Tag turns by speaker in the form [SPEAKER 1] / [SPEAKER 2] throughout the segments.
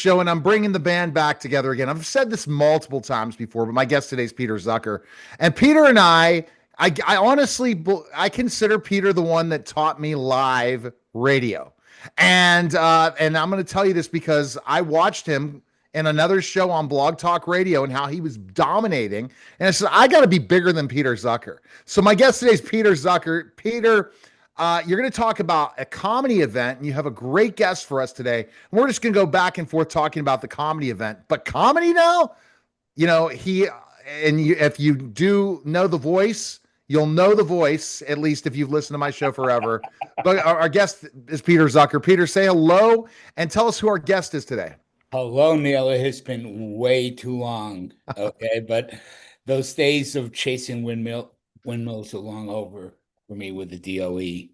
[SPEAKER 1] show, and I'm bringing the band back together again. I've said this multiple times before, but my guest today is Peter Zucker. And Peter and I honestly, I consider Peter the one that taught me live radio. And I'm going to tell you this because I watched him in another show on Blog Talk Radio and how he was dominating. And I said, I got to be bigger than Peter Zucker. So my guest today is Peter Zucker. Peter, you're going to talk about a comedy event, and you have a great guest for us today. And we're just going to go back and forth talking about the comedy event. But comedy now, if you do know the voice, you'll know the voice, at least if you've listened to my show forever. But our guest is Peter Zucker. Peter, say hello and tell us who our guest is today.
[SPEAKER 2] Hello, Neil. It has been way too long. Okay, but those days of chasing windmills are long over for me with the DOE.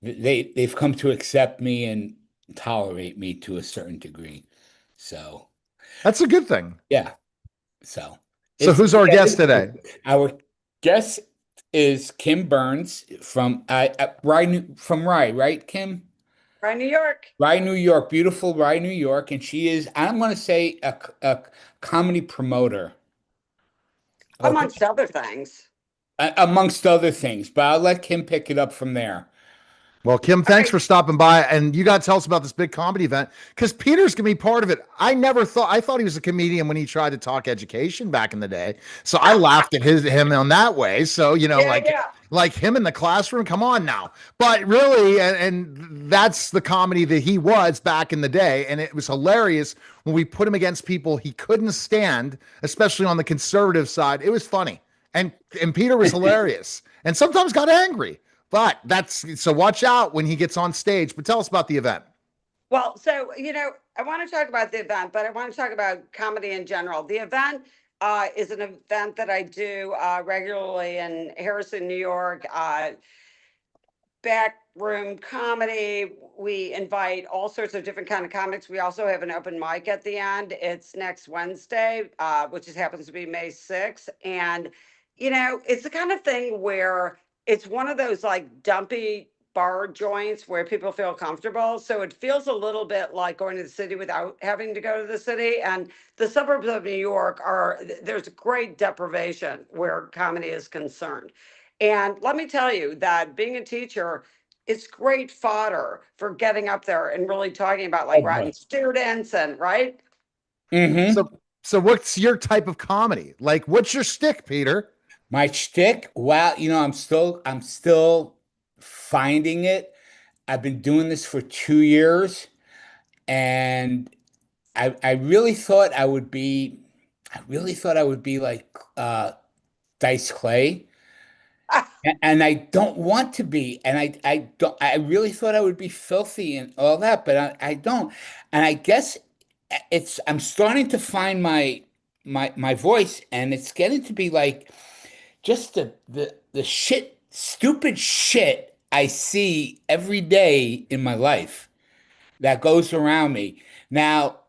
[SPEAKER 2] They've come to accept me and tolerate me to a certain degree. So
[SPEAKER 1] that's a good thing.
[SPEAKER 2] Yeah. So
[SPEAKER 1] who's our guest today?
[SPEAKER 2] Our guest is Kim Berns from Rye, right, Kim?
[SPEAKER 3] Rye, New York.
[SPEAKER 2] Rye, New York, beautiful Rye, New York, and she is, I'm going to say, a comedy promoter.
[SPEAKER 3] Amongst other things.
[SPEAKER 2] Amongst other things, but I'll let Kim pick it up from there.
[SPEAKER 1] Well, Kim, thanks for stopping by, and you got to tell us about this big comedy event because Peter's gonna be part of it. I thought he was a comedian when he tried to talk education back in the day, so I laughed at him on that way. So like him in the classroom, come on now. But really, and that's the comedy that he was back in the day, and it was hilarious when we put him against people he couldn't stand, especially on the conservative side. It was funny, and Peter was hilarious, and sometimes got angry. But so watch out when he gets on stage. But tell us about the event.
[SPEAKER 3] Well, so, I want to talk about the event, but I want to talk about comedy in general. The event is an event that I do regularly in Harrison, New York. Backroom Comedy. We invite all sorts of different kind of comics. We also have an open mic at the end. It's next Wednesday, which happens to be May 6th. And, it's the kind of thing where it's one of those like dumpy bar joints where people feel comfortable. So it feels a little bit like going to the city without having to go to the city. And the suburbs of New York there's a great deprivation where comedy is concerned. And let me tell you that being a teacher, it's great fodder for getting up there and really talking about like rotten students and right.
[SPEAKER 2] Mm-hmm.
[SPEAKER 1] So what's your type of comedy? Like, what's your shtick, Peter?
[SPEAKER 2] My shtick? Well, I'm still finding it. I've been doing this for 2 years, and I really thought I would be like Dice Clay. And I don't want to be, and I really thought I would be filthy and all that, but I don't. And I guess I'm starting to find my voice, and it's getting to be like just the stupid shit I see every day in my life that goes around me. Now,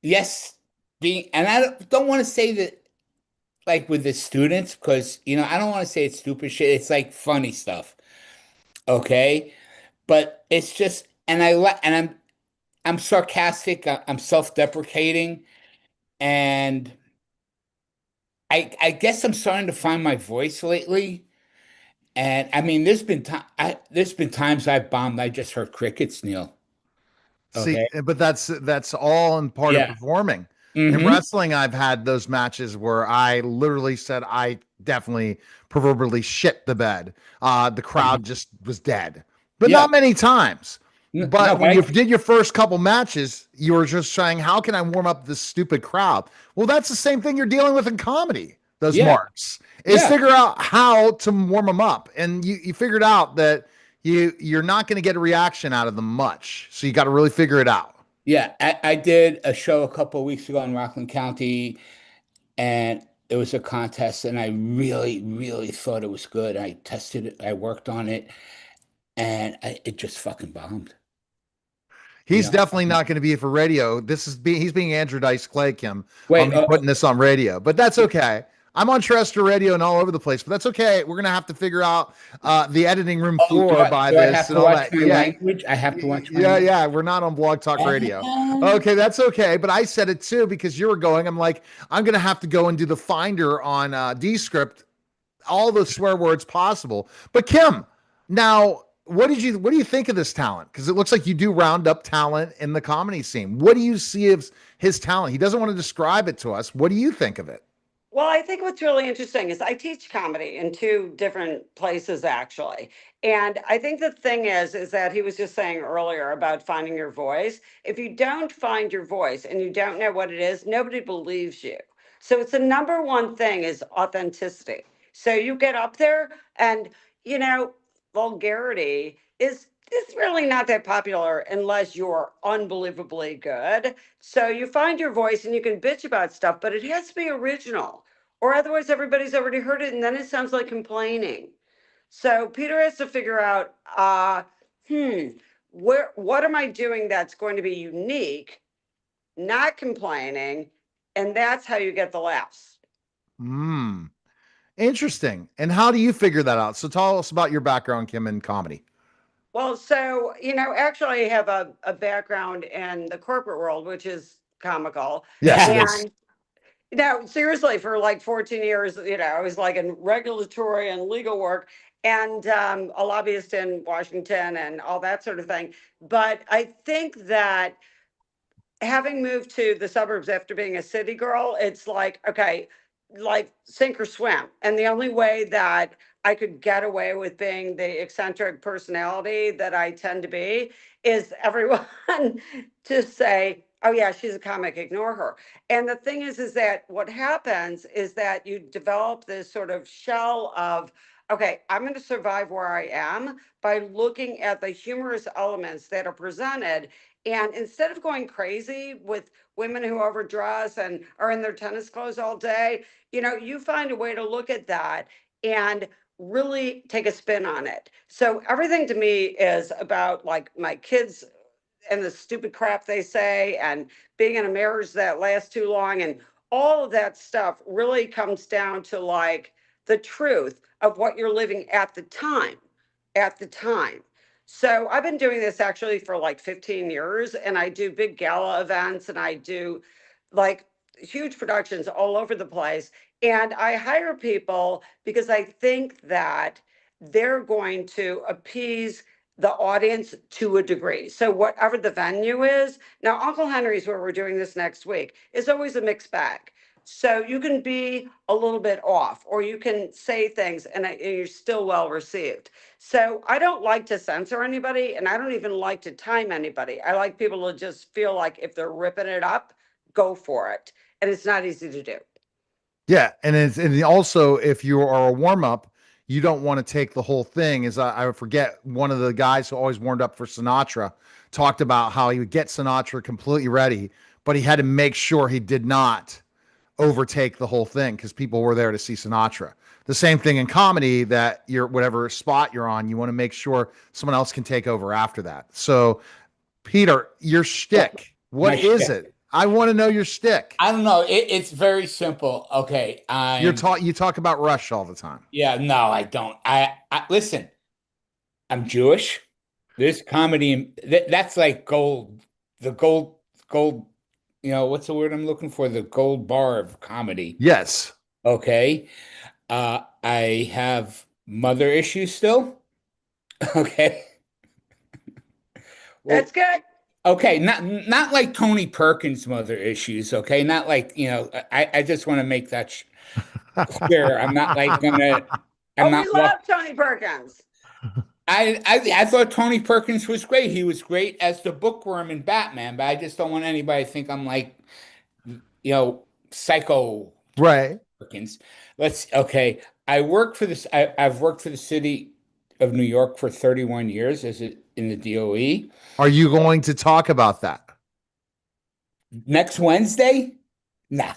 [SPEAKER 2] yes, and I don't want to say that like with the students, because I don't want to say it's stupid shit. It's like funny stuff. Okay. But it's just, and I'm sarcastic, I'm self-deprecating, and I guess I'm starting to find my voice lately. And I mean, there's been times I've bombed. I just heard crickets, Neil.
[SPEAKER 1] Okay? See, but that's all in part of performing. Mm-hmm. In wrestling, I've had those matches where I literally said I definitely proverbially shit the bed. The crowd just was dead, but not many times. But when you did your first couple matches, you were just saying, how can I warm up this stupid crowd? Well, that's the same thing you're dealing with in comedy. Those marks is figure out how to warm them up. And you figured out that you're not going to get a reaction out of them much. So you got to really figure it out.
[SPEAKER 2] Yeah. I did a show a couple of weeks ago in Rockland County, and it was a contest, and I really, really thought it was good. I tested it. I worked on it, and it just fucking bombed.
[SPEAKER 1] He's definitely not going to be for radio. He's being Andrew Dice Clay, Kim. Wait, putting this on radio, but that's okay. I'm on terrestrial radio and all over the place, but that's okay. We're gonna have to figure out the editing room
[SPEAKER 2] Oh,
[SPEAKER 1] floor by
[SPEAKER 2] do I
[SPEAKER 1] this
[SPEAKER 2] have
[SPEAKER 1] and
[SPEAKER 2] to
[SPEAKER 1] all
[SPEAKER 2] watch
[SPEAKER 1] that.
[SPEAKER 2] my
[SPEAKER 1] Yeah,
[SPEAKER 2] language? I have to watch my
[SPEAKER 1] yeah,
[SPEAKER 2] language.
[SPEAKER 1] yeah. We're not on Blog Talk Radio. Okay, that's okay. But I said it too because you were going. I'm like, I'm gonna have to go and do the finder on Descript, all the swear words possible. But Kim, now what do you think of this talent? Because it looks like you do round up talent in the comedy scene. What do you see as his talent? He doesn't want to describe it to us. What do you think of it?
[SPEAKER 3] Well, I think what's really interesting is I teach comedy in two different places actually. And I think the thing is that he was just saying earlier about finding your voice. If you don't find your voice and you don't know what it is, nobody believes you. So it's the number one thing is authenticity. So you get up there and, you know, vulgarity is really not that popular unless you're unbelievably good. So you find your voice and you can bitch about stuff, but it has to be original or otherwise everybody's already heard it and then it sounds like complaining. So Peter has to figure out, hmm, what am I doing that's going to be unique, not complaining, and that's how you get the laughs.
[SPEAKER 1] Hmm. Interesting. And how do you figure that out? So tell us about your background, Kim, in comedy.
[SPEAKER 3] Well, so, actually I have a background in the corporate world, which is comical.
[SPEAKER 1] Yes, it is.
[SPEAKER 3] And no, seriously, for like 14 years, I was like in regulatory and legal work and a lobbyist in Washington and all that sort of thing. But I think that having moved to the suburbs after being a city girl, it's like, okay, like sink or swim. And the only way that I could get away with being the eccentric personality that I tend to be is everyone to say, oh yeah, she's a comic, ignore her. And the thing is that what happens is that you develop this sort of shell of, okay, I'm going to survive where I am by looking at the humorous elements that are presented and instead of going crazy with women who overdress and are in their tennis clothes all day, you find a way to look at that and really take a spin on it. So everything to me is about like my kids and the stupid crap they say and being in a marriage that lasts too long and all of that stuff really comes down to like the truth of what you're living at the time. So I've been doing this actually for like 15 years and I do big gala events and I do like huge productions all over the place. And I hire people because I think that they're going to appease the audience to a degree. So whatever the venue is, now Uncle Henry's where we're doing this next week is always a mixed bag. So you can be a little bit off, or you can say things and you're still well received. So I don't like to censor anybody, and I don't even like to time anybody. I like people to just feel like if they're ripping it up, go for it. And it's not easy to do.
[SPEAKER 1] Yeah, and also if you are a warm up, you don't want to take the whole thing. As I forget, one of the guys who always warmed up for Sinatra talked about how he would get Sinatra completely ready, but he had to make sure he did not overtake the whole thing because people were there to see Sinatra. The same thing in comedy that you're whatever spot you're on, you want to make sure someone else can take over after that. So, Peter, your shtick, what
[SPEAKER 2] My
[SPEAKER 1] is
[SPEAKER 2] shtick.
[SPEAKER 1] it? I want to know your shtick.
[SPEAKER 2] I don't know. It's very simple. Okay,
[SPEAKER 1] You talk about Rush all the time.
[SPEAKER 2] Yeah, no, I don't. I listen. I'm Jewish. This comedy, that's like gold. The gold. What's the word I'm looking for? The gold bar of comedy.
[SPEAKER 1] Yes.
[SPEAKER 2] Okay. I have mother issues still. Okay. Well,
[SPEAKER 3] That's good.
[SPEAKER 2] okay, not like Tony Perkins' mother issues. Okay, not like I just want to make that clear. I'm not like gonna. I'm
[SPEAKER 3] Oh, we
[SPEAKER 2] not walk.
[SPEAKER 3] love Tony Perkins.
[SPEAKER 2] I thought Tony Perkins was great. He was great as the bookworm in Batman, but I just don't want anybody to think I'm like, psycho
[SPEAKER 1] Right.
[SPEAKER 2] Perkins. Okay. I've worked for the city of New York for 31 years in the DOE.
[SPEAKER 1] Are you going to talk about that?
[SPEAKER 2] Next Wednesday? Nah.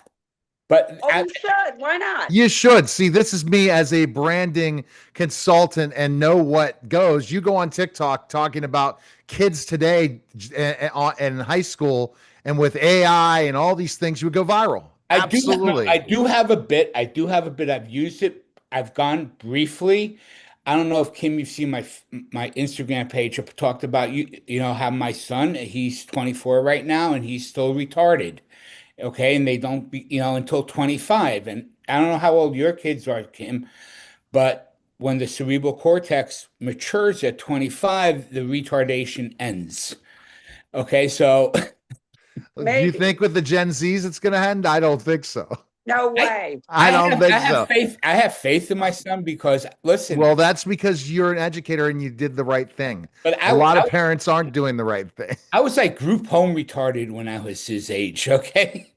[SPEAKER 2] But
[SPEAKER 3] Oh, we should. Why not?
[SPEAKER 1] You should. See, this is me as a branding consultant and know what goes. You go on TikTok talking about kids today in high school and with AI and all these things, you would go viral. Absolutely.
[SPEAKER 2] I do have a bit. I do have a bit. I've used it. I've gone briefly. I don't know if Kim, you've seen my Instagram page. I've talked about you know, have my son. He's 24 right now, and he's still retarded. Okay, and they don't be, you know, until 25. And I don't know how old your kids are, Kim, but when the cerebral cortex matures at 25, the retardation ends. Okay, so
[SPEAKER 1] Do you
[SPEAKER 3] Maybe.
[SPEAKER 1] think with the Gen Zs it's going to end? I don't think so.
[SPEAKER 3] No
[SPEAKER 2] I
[SPEAKER 3] way.
[SPEAKER 1] I don't think
[SPEAKER 2] I have
[SPEAKER 1] so.
[SPEAKER 2] faith. I have faith in my son because listen,
[SPEAKER 1] Well, that's because you're an educator and you did the right thing.
[SPEAKER 2] but
[SPEAKER 1] A lot of parents aren't doing the right thing.
[SPEAKER 2] I was like group home retarded when I was his age. Okay.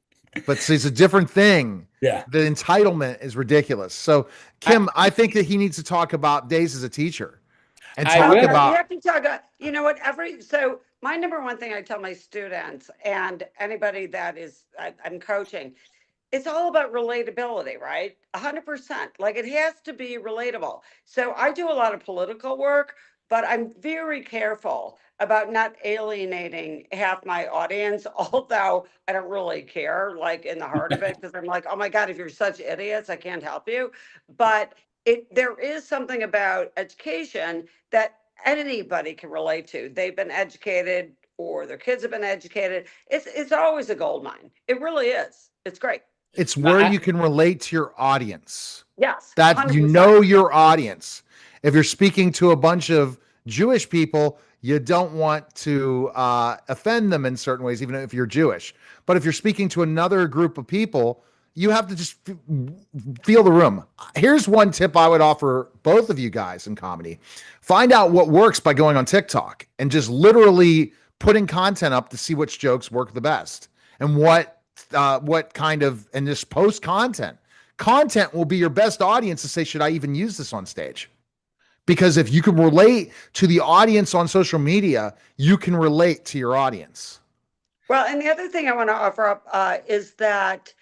[SPEAKER 1] But see, it's a different thing.
[SPEAKER 2] Yeah.
[SPEAKER 1] The entitlement is ridiculous. So,
[SPEAKER 2] I,
[SPEAKER 1] Kim, I think that he needs to talk about days as a teacher and
[SPEAKER 2] I
[SPEAKER 1] talk
[SPEAKER 3] Oh no,
[SPEAKER 2] will.
[SPEAKER 3] you
[SPEAKER 1] about
[SPEAKER 3] have to talk about, you know what, so my number one thing I tell my students and anybody that I'm coaching, it's all about relatability, right? 100%. Like it has to be relatable. So I do a lot of political work, but I'm very careful about not alienating half my audience, although I don't really care, like in the heart of it, because I'm like, oh my God, if you're such idiots, I can't help you. But there is something about education that anybody can relate to. They've been educated or their kids have been educated. It's always a gold mine. It really is. It's great.
[SPEAKER 1] it's where
[SPEAKER 2] I,
[SPEAKER 1] you can relate to your audience.
[SPEAKER 3] Yes,
[SPEAKER 1] That you
[SPEAKER 3] 100%.
[SPEAKER 1] know your audience. If you're speaking to a bunch of Jewish people, you don't want to offend them in certain ways, even if you're Jewish. But if you're speaking to another group of people, you have to just feel the room. Here's one tip I would offer both of you guys in comedy: find out what works by going on TikTok and just literally putting content up to see which jokes work the best and what kind of, and just post content. Content will be your best audience to say, should I even use this on stage? Because if you can relate to the audience on social media, you can relate to your audience.
[SPEAKER 3] Well, and the other thing I want to offer up is that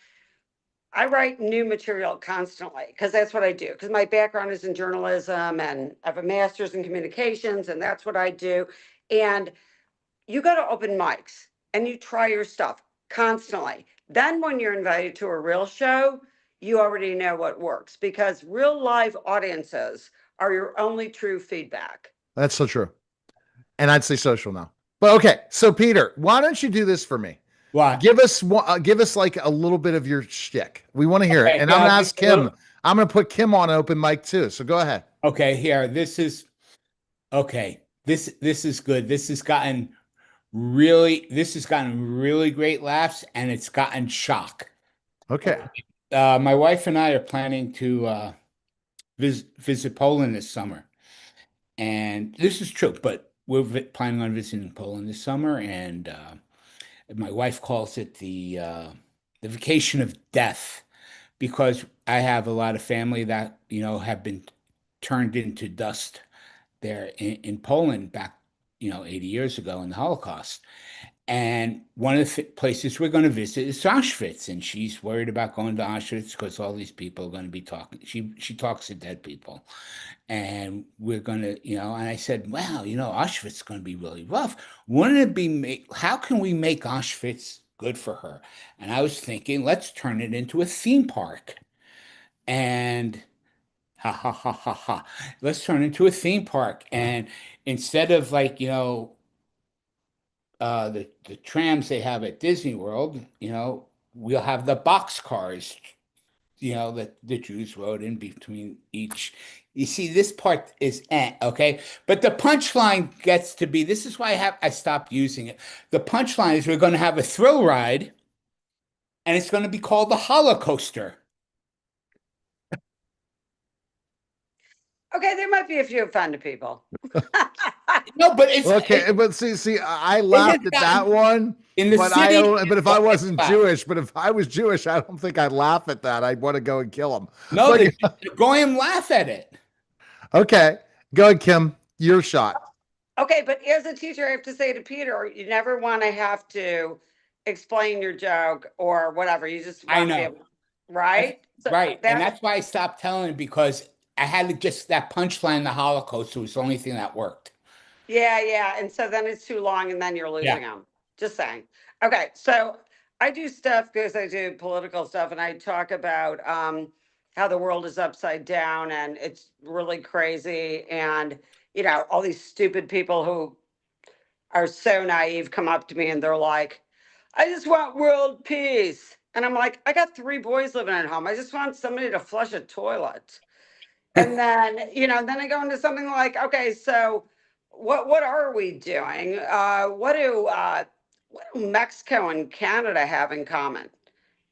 [SPEAKER 3] I write new material constantly because that's what I do. Because my background is in journalism and I have a master's in communications, and that's what I do. And you go to open mics and you try your stuff constantly. Then, when you're invited to a real show, you already know what works because real live audiences are your only true feedback.
[SPEAKER 1] That's so true. And I'd say social now. But okay, so Peter, why don't you do this for me?
[SPEAKER 2] what?
[SPEAKER 1] Give us like a little bit of your shtick. We want to hear it.
[SPEAKER 2] Okay.
[SPEAKER 1] And
[SPEAKER 2] Yeah,
[SPEAKER 1] I'm gonna
[SPEAKER 2] I'll give
[SPEAKER 1] ask
[SPEAKER 2] you a
[SPEAKER 1] Kim.
[SPEAKER 2] little.
[SPEAKER 1] I'm gonna put Kim on open mic too. So go ahead.
[SPEAKER 2] Okay. Here. This is okay. This is good. This has gotten really great laughs, and it's gotten shock.
[SPEAKER 1] Okay.
[SPEAKER 2] My wife and I are planning to visit Poland this summer. And this is true, but we're planning on visiting Poland this summer, and my wife calls it the vacation of death because I have a lot of family that, you know, have been turned into dust there in Poland back, you know, 80 years ago in the Holocaust. And one of the places we're going to visit is Auschwitz, and she's worried about going to Auschwitz because all these people are going to be talking. She talks to dead people, and we're going to, you know. And I said, "Wow, you know, Auschwitz is going to be really rough. Wouldn't it be? How can we make Auschwitz good for her?" And I was thinking, let's turn it into a theme park, and ha ha ha ha ha. Let's turn it into a theme park, and instead of like, you know, the trams they have at Disney World, you know, we'll have the box cars, you know, that the Jews rode in between each. You see, this part is okay, but the punchline gets to be. This is why I stopped using it. The punchline is we're going to have a thrill ride, and it's going to be called the Holocauster.
[SPEAKER 3] Okay, there might be a few offended people.
[SPEAKER 2] No, but
[SPEAKER 1] Okay, but see, I
[SPEAKER 2] it has
[SPEAKER 1] laughed at
[SPEAKER 2] gotten
[SPEAKER 1] that one,
[SPEAKER 2] in the
[SPEAKER 1] but
[SPEAKER 2] city.
[SPEAKER 1] but if I wasn't Jewish, but if I was Jewish, I don't think I'd laugh at that. I'd want to go and kill him.
[SPEAKER 2] No,
[SPEAKER 1] But
[SPEAKER 2] the goyim laugh at it.
[SPEAKER 1] okay, go ahead, Kim. Your shot.
[SPEAKER 3] Okay, but as a teacher, I have to say to Peter, you never want to have to explain your joke or whatever. You just
[SPEAKER 2] I
[SPEAKER 3] want to be
[SPEAKER 2] know.
[SPEAKER 3] able, right? So
[SPEAKER 2] Right. And
[SPEAKER 3] that's
[SPEAKER 2] that's why I stopped telling him because I had to just that punchline, the Holocaust, was the only thing that worked.
[SPEAKER 3] yeah, yeah. And so then it's too long and then you're
[SPEAKER 2] Yeah.
[SPEAKER 3] losing them. Just saying. Okay, so I do stuff because I do political stuff, and I talk about how the world is upside down and it's really crazy, and all these stupid people who are so naive come up to me and they're like, "I just want world peace," and I'm like, "I got three boys living at home. I just want somebody to flush a toilet." And then then I go into something like, okay, so what are we doing? What do Mexico and Canada have in common?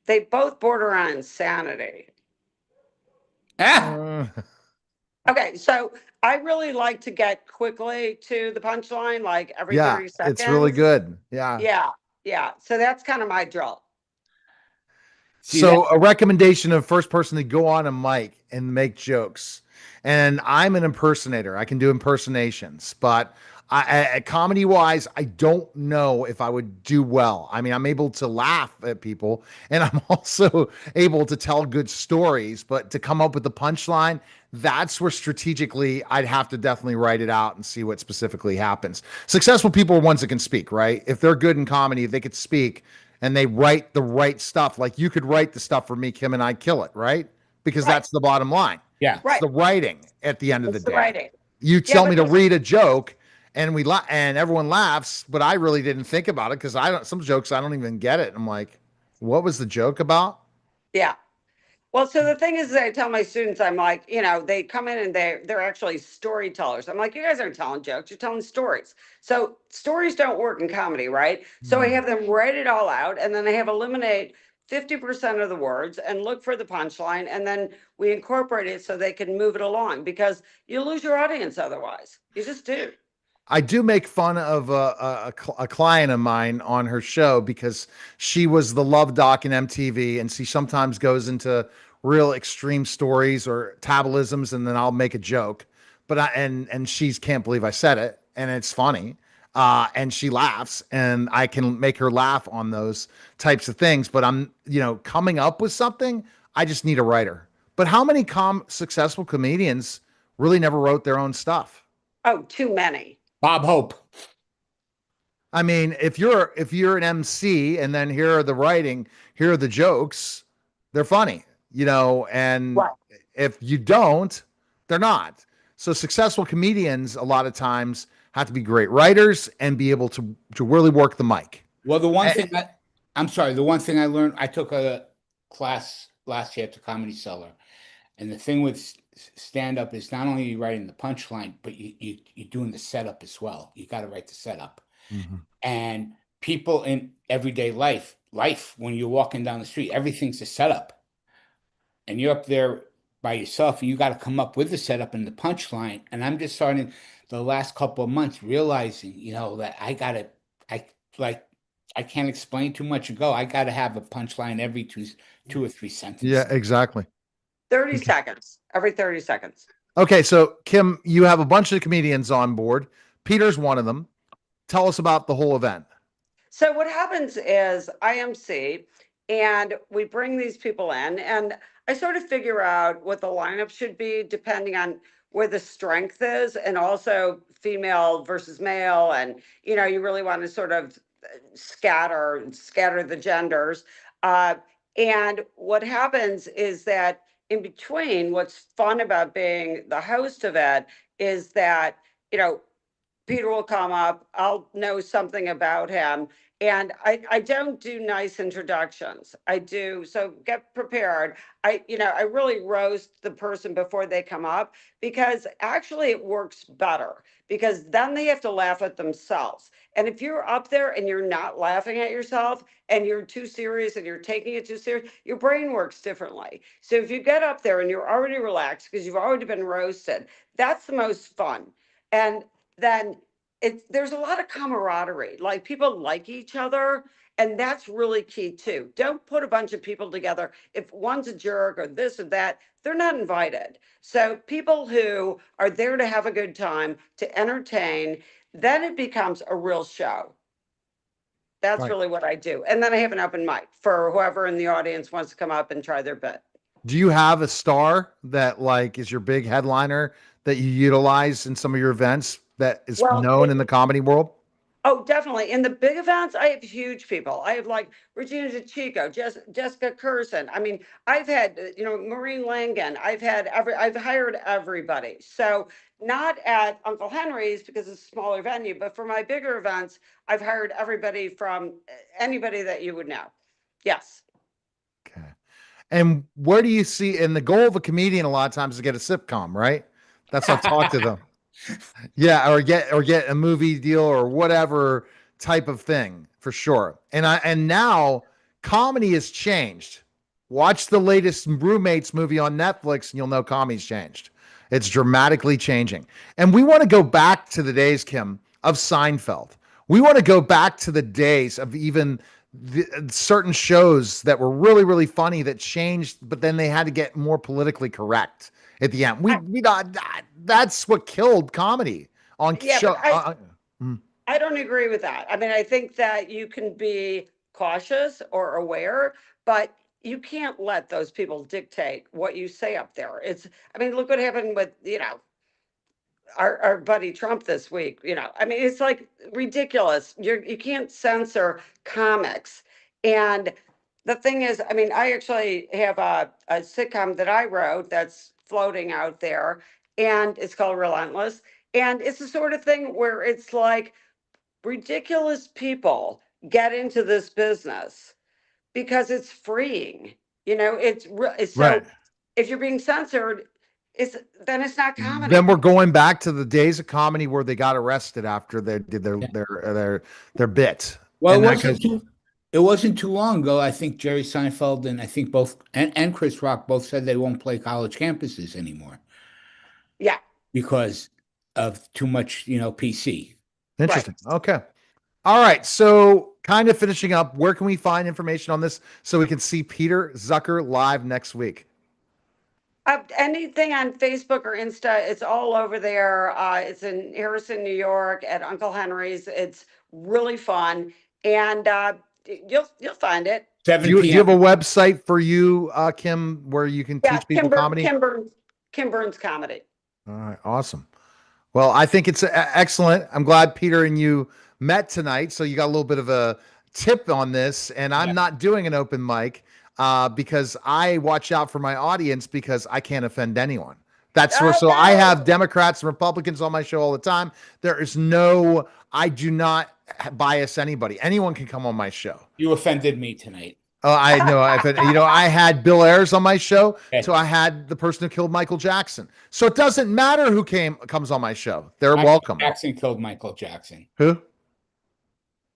[SPEAKER 3] They both border on insanity.
[SPEAKER 2] Ah,
[SPEAKER 1] Uh,
[SPEAKER 3] Okay, so I really like to get quickly to the punchline, like every
[SPEAKER 1] yeah,
[SPEAKER 3] 30
[SPEAKER 1] it's really
[SPEAKER 3] seconds.
[SPEAKER 1] good. Yeah.
[SPEAKER 3] Yeah, yeah. So that's kind of my drill.
[SPEAKER 2] see that?
[SPEAKER 1] So a recommendation of first person to go on a mic and make jokes. And I'm an impersonator. I can do impersonations, but comedy wise, I don't know if I would do well. I mean, I'm able to laugh at people and I'm also able to tell good stories, but to come up with the punchline, that's where strategically I'd have to definitely write it out and see what specifically happens. Successful people are ones that can speak, right? If they're good in comedy, if they could speak, and they write the right stuff. Like you could write the stuff for me, Kim, and I'd kill it, right? Because
[SPEAKER 3] Right,
[SPEAKER 1] that's the bottom line.
[SPEAKER 2] Yeah.
[SPEAKER 1] It's
[SPEAKER 3] right.
[SPEAKER 1] the writing at the end of the
[SPEAKER 3] It's the
[SPEAKER 1] day.
[SPEAKER 3] writing.
[SPEAKER 1] You
[SPEAKER 3] Yeah,
[SPEAKER 1] tell me
[SPEAKER 3] but
[SPEAKER 1] to read a joke and and everyone laughs, but I really didn't think about it because I don't some jokes I don't even get it. I'm like, what was the joke about?
[SPEAKER 3] yeah. Well, so the thing is, I tell my students, I'm like, they come in and they're actually storytellers. I'm like, you guys aren't telling jokes, you're telling stories. So stories don't work in comedy, right? So I have them write it all out, and then I have eliminate 50% of the words and look for the punchline, and then we incorporate it so they can move it along because you lose your audience otherwise. You just do.
[SPEAKER 1] I do make fun of a client of mine on her show because she was the love doc in MTV, and she sometimes goes into real extreme stories or tablisms, and then I'll make a joke. But and she's can't believe I said it, and it's funny, and she laughs, and I can make her laugh on those types of things. But I'm coming up with something. I just need a writer. But how many successful comedians really never wrote their own stuff?
[SPEAKER 3] Oh, too many.
[SPEAKER 2] Bob Hope.
[SPEAKER 1] I mean, if you're an MC and then here are the writing, here are the jokes, they're funny, and
[SPEAKER 3] Right.
[SPEAKER 1] if you don't, they're not. So successful comedians a lot of times have to be great writers and be able to really work the mic.
[SPEAKER 2] Well,
[SPEAKER 1] Eh,
[SPEAKER 2] I'm sorry, the one thing I learned, I took a class last year at the Comedy Cellar, and the thing with stand up is not only you writing the punchline, but you're doing the setup as well. You got to write the setup.
[SPEAKER 1] Mhm.
[SPEAKER 2] And people in everyday life, when you're walking down the street, everything's a setup. And you're up there by yourself and you got to come up with the setup and the punchline. And I'm just starting the last couple of months realizing, that I like, I can't explain too much ago. I got to have a punchline every two or three
[SPEAKER 1] Yeah,
[SPEAKER 2] sentences.
[SPEAKER 1] exactly.
[SPEAKER 3] 30
[SPEAKER 1] Okay.
[SPEAKER 3] seconds, every 30 seconds.
[SPEAKER 1] Okay, so Kim, you have a bunch of comedians on board. Peter's one of them. Tell us about the whole event.
[SPEAKER 3] So what happens is IMC, and we bring these people in, and I sort of figure out what the lineup should be depending on where the strength is, and also female versus male, and you really want to sort of scatter the genders. Uh, and what happens is that in between, what's fun about being the host of it is that you know Peter will come up. I'll know something about him. And I don't do nice introductions. I do. So get prepared. I really roast the person before they come up because actually it works better because then they have to laugh at themselves. And if you're up there and you're not laughing at yourself and you're too serious and you're taking it too serious, your brain works differently. So if you get up there and you're already relaxed because you've already been roasted, that's the most fun. And then there's a lot of camaraderie. Like people like each other, and that's really key too. Don't put a bunch of people together. If one's a jerk or this or that, they're not invited. So people who are there to have a good time, to entertain, then it becomes a real show. That's
[SPEAKER 1] Right.
[SPEAKER 3] really what I do. And then I have an open mic for whoever in the audience wants to come up and try their bit.
[SPEAKER 1] Do you have a star that like is your big headliner that you utilize in some of your events that is
[SPEAKER 3] Well,
[SPEAKER 1] known in the comedy world?
[SPEAKER 3] Oh, definitely. In the big events, I have huge people. I have like Regina DeChico, Jessica Curson. I mean, I've had, Maureen Langan. I've hired everybody. So not at Uncle Henry's because it's a smaller venue, but for my bigger events, I've hired everybody from anybody that you would know. Yes.
[SPEAKER 1] Okay. And where do you see, and the goal of a comedian a lot of times is to get a sitcom, right? That's what I've talked to them. Yeah, or get a movie deal or whatever type of thing for sure. And now comedy has changed. Watch the latest Roommates movie on Netflix and you'll know comedy's changed. It's dramatically changing. And we want to go back to the days, Kim, of Seinfeld. We want to go back to the days of even certain shows that were really, really funny that changed, but then they had to get more politically correct at the end. We that's what killed comedy on
[SPEAKER 3] Yeah,
[SPEAKER 1] show.
[SPEAKER 3] but I don't agree with that. I mean, I think that you can be cautious or aware, but you can't let those people dictate what you say up there. I mean, look what happened with, our buddy Trump this week. I mean, it's like ridiculous. You can't censor comics. And the thing is, I mean, I actually have a sitcom that I wrote that's floating out there, and it's called Relentless. And it's the sort of thing where it's like ridiculous people get into this business because it's freeing. So
[SPEAKER 1] Right.
[SPEAKER 3] if you're being censored, then it's not comedy.
[SPEAKER 1] Then we're going back to the days of comedy where they got arrested after they did their bit.
[SPEAKER 2] Well,
[SPEAKER 1] And
[SPEAKER 2] it
[SPEAKER 1] that
[SPEAKER 2] wasn't
[SPEAKER 1] goes,
[SPEAKER 2] too it wasn't too long ago. I think Jerry Seinfeld and I think both and Chris Rock both said they won't play college campuses anymore
[SPEAKER 3] Yeah,
[SPEAKER 2] because of too much, PC.
[SPEAKER 3] right.
[SPEAKER 1] interesting. Okay. All right. So kind of finishing up, where can we find information on this so we can see Peter Zucker live next week?
[SPEAKER 3] Anything on Facebook or Insta, it's all over there. It's in Harrison, New York, at Uncle Henry's. It's really fun, and you'll find it.
[SPEAKER 1] Do
[SPEAKER 2] 7
[SPEAKER 1] you have a
[SPEAKER 2] p.m.
[SPEAKER 1] website for you, Kim, where you can
[SPEAKER 3] Yeah,
[SPEAKER 1] teach people comedy?
[SPEAKER 3] Kim Burns comedy.
[SPEAKER 1] All right. Awesome. Well, I think it's excellent. I'm glad Peter and you met tonight. So you got a little bit of a tip on this. And I'm
[SPEAKER 2] Yeah.
[SPEAKER 1] not doing an open mic because I watch out for my audience because I can't offend anyone. That's where,
[SPEAKER 3] Oh
[SPEAKER 1] so I have
[SPEAKER 3] no!
[SPEAKER 1] Democrats and Republicans on my show all the time. I do not bias anybody. Anyone can come on my show.
[SPEAKER 2] You offended me tonight.
[SPEAKER 1] Oh, I know. I had Bill Ayers on my show,
[SPEAKER 2] Okay.
[SPEAKER 1] so I had the person who killed Michael Jackson. So it doesn't matter who comes on my show. They're
[SPEAKER 2] Michael
[SPEAKER 1] welcome.
[SPEAKER 2] Jackson killed Michael Jackson.
[SPEAKER 1] Who?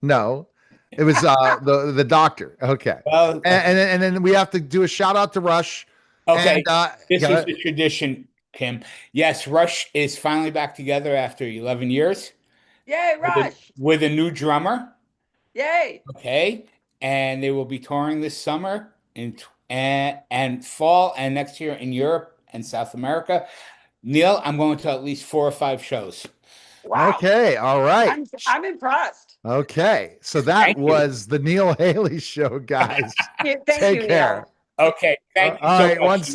[SPEAKER 1] No, it was the doctor. Okay,
[SPEAKER 2] Well,
[SPEAKER 1] and then we have to do a shout out to Rush.
[SPEAKER 2] okay.
[SPEAKER 1] And,
[SPEAKER 2] This
[SPEAKER 1] yeah,
[SPEAKER 2] is the tradition, Kim. Yes, Rush is finally back together after 11 years
[SPEAKER 3] Yay, Rush!
[SPEAKER 2] with a new drummer.
[SPEAKER 3] Yay!
[SPEAKER 2] Okay. And they will be touring this summer and fall and next year in Europe and South America. Neil, I'm going to at least 4 or 5 shows.
[SPEAKER 3] Wow.
[SPEAKER 1] Okay, all right.
[SPEAKER 3] I'm impressed.
[SPEAKER 1] Okay, so that
[SPEAKER 2] Thank you.
[SPEAKER 1] was the Neil Haley Show, guys.
[SPEAKER 3] Thank
[SPEAKER 1] Take
[SPEAKER 3] you,
[SPEAKER 1] care.
[SPEAKER 3] Neil.
[SPEAKER 2] Okay. Thank you
[SPEAKER 1] All
[SPEAKER 2] so
[SPEAKER 1] right,
[SPEAKER 2] much.
[SPEAKER 1] once